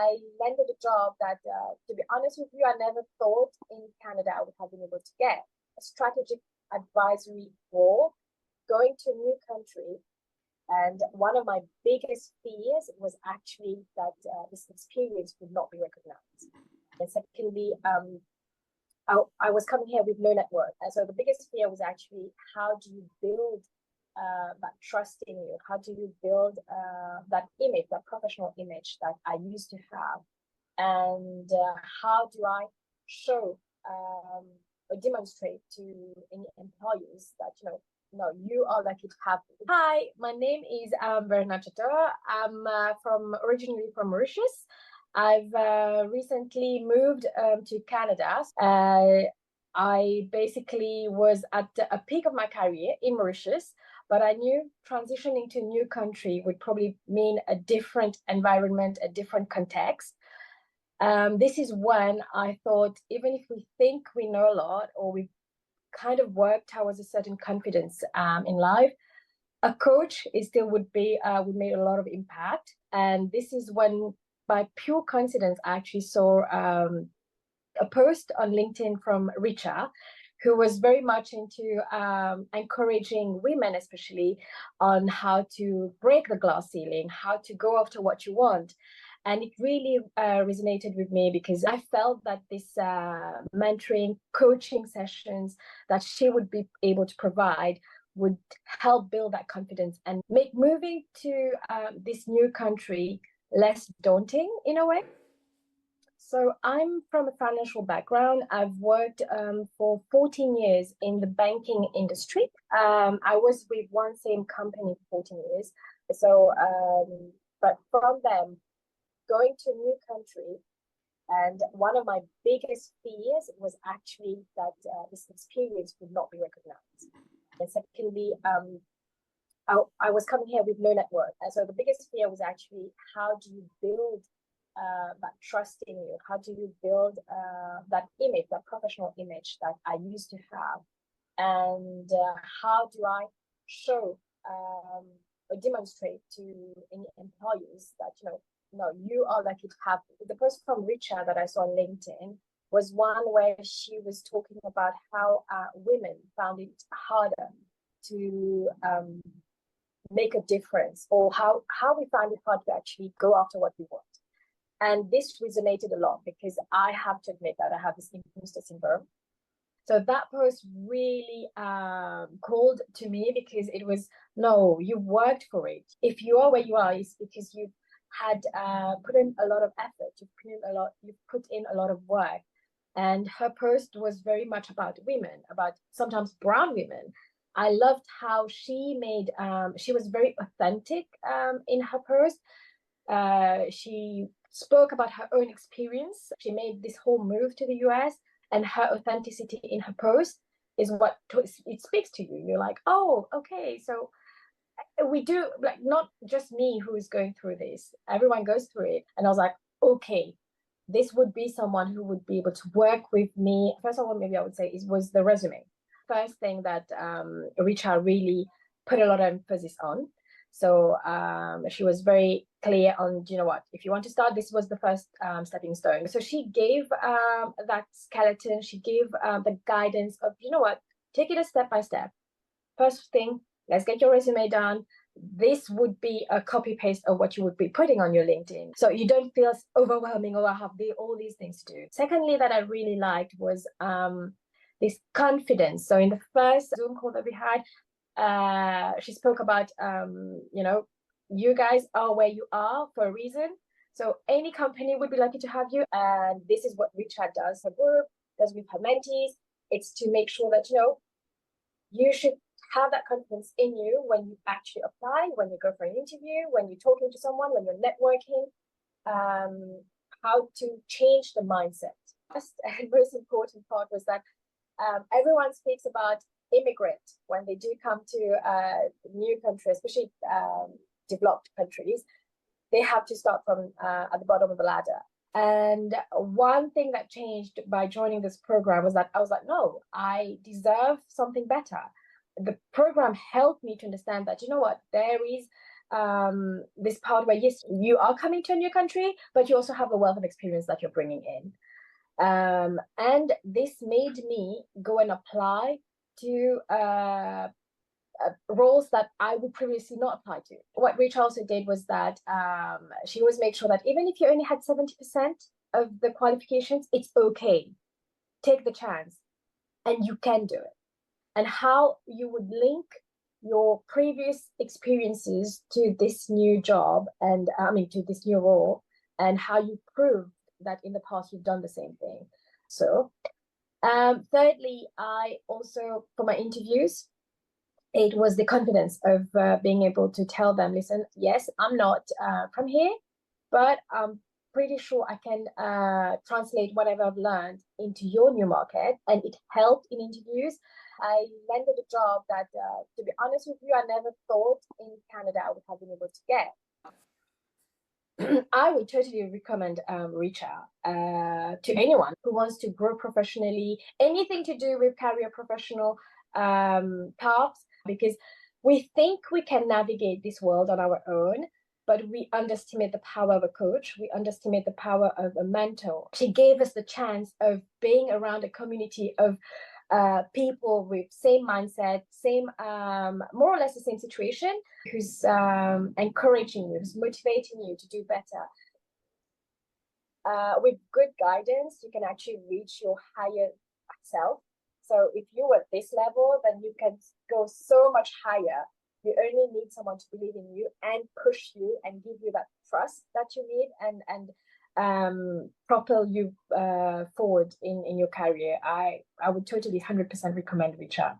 I landed a job that, to be honest with you, I never thought in Canada I would have been able to get a strategic advisory role going to a new country. And one of my biggest fears was actually that this experience would not be recognized. And secondly, I was coming here with no network. And so the biggest fear was actually, how do you build that trust in you? How do you build that image, that professional image that I used to have? And how do I show or demonstrate to any employees that, no, you are lucky to have me. Hi, my name is Varna C. I'm originally from Mauritius. I've recently moved to Canada. I basically was at a peak of my career in Mauritius, but I knew transitioning to a new country would probably mean a different environment, a different context. This is when I thought, even if we think we know a lot, or we've kind of worked towards a certain confidence in life, a coach would make a lot of impact. And this is when, by pure coincidence, I actually saw a post on LinkedIn from Richa, who was very much into encouraging women, especially, on how to break the glass ceiling, how to go after what you want. And it really resonated with me, because I felt that this mentoring, coaching sessions that she would be able to provide would help build that confidence and make moving to this new country less daunting in a way. So I'm from a financial background. I've worked for 14 years in the banking industry. I was with one same company for 14 years. So, but from them, going to a new country, and one of my biggest fears was actually that this experience would not be recognized. And secondly, I was coming here with no network. And so the biggest fear was actually, how do you build that trust in you? How do you build that image, that professional image that I used to have? And how do I show or demonstrate to any employees that, no, you are lucky to have me. The post from Richa that I saw on LinkedIn was one where she was talking about how women found it harder to make a difference, or how we find it hard to actually go after what we want. And this resonated a lot, because I have to admit that I have this imposter syndrome. So that post really called to me, because it was, no, you worked for it. If you are where you are, it's because you've had put in a lot of effort, you've put in a lot of work. And her post was very much about women, about sometimes brown women. I loved how she was very authentic in her post. She spoke about her own experience. She made this whole move to the US, and her authenticity in her post is what it speaks to you. You're like, oh, okay, so we do, like, not just me who is going through this, everyone goes through it. And I was like, okay, this would be someone who would be able to work with me. First of all, maybe I would say was the resume. First thing that Richa really put a lot of emphasis on. So she was very clear on, if you want to start, this was the first stepping stone. So she gave that skeleton, she gave the guidance of, take it a step by step. First thing, let's get your resume done. This would be a copy paste of what you would be putting on your LinkedIn, so you don't feel overwhelming, or I have all these things to do. Secondly, that I really liked was this confidence. So in the first Zoom call that we had, she spoke about, you guys are where you are for a reason. So any company would be lucky to have you. And this is what Richard does, her group does with her mentees. It's to make sure that, you should have that confidence in you when you actually apply, when you go for an interview, when you're talking to someone, when you're networking, how to change the mindset. First and most important part was that everyone speaks about immigrant when they do come to a new country, especially developed countries. They have to start from at the bottom of the ladder. And one thing that changed by joining this program was that I was like, no, I deserve something better. The program helped me to understand that, there is this part where, yes, you are coming to a new country, but you also have a wealth of experience that you're bringing in. And this made me go and apply to roles that I would previously not apply to. What Rich also did was that she always made sure that even if you only had 70% of the qualifications, it's okay. Take the chance and you can do it. And how you would link your previous experiences to this new job and to this new role, and how you prove that in the past you've done the same thing. So thirdly, I also, for my interviews, it was the confidence of being able to tell them, listen, yes, I'm not from here, but I'm pretty sure I can translate whatever I've learned into your new market. And it helped in interviews. I landed a job that, to be honest with you, I never thought in Canada I would have been able to get. I would totally recommend reach out to anyone who wants to grow professionally, anything to do with career professional paths, because we think we can navigate this world on our own, but we underestimate the power of a coach. We underestimate the power of a mentor. She gave us the chance of being around a community of people with same mindset, same more or less the same situation, who's encouraging you, who's motivating you to do better. With good guidance, you can actually reach your higher self. So if you're at this level, then you can go so much higher. You only need someone to believe in you and push you and give you that trust that you need, and propel you forward in your career. I would totally 100% recommend reach out.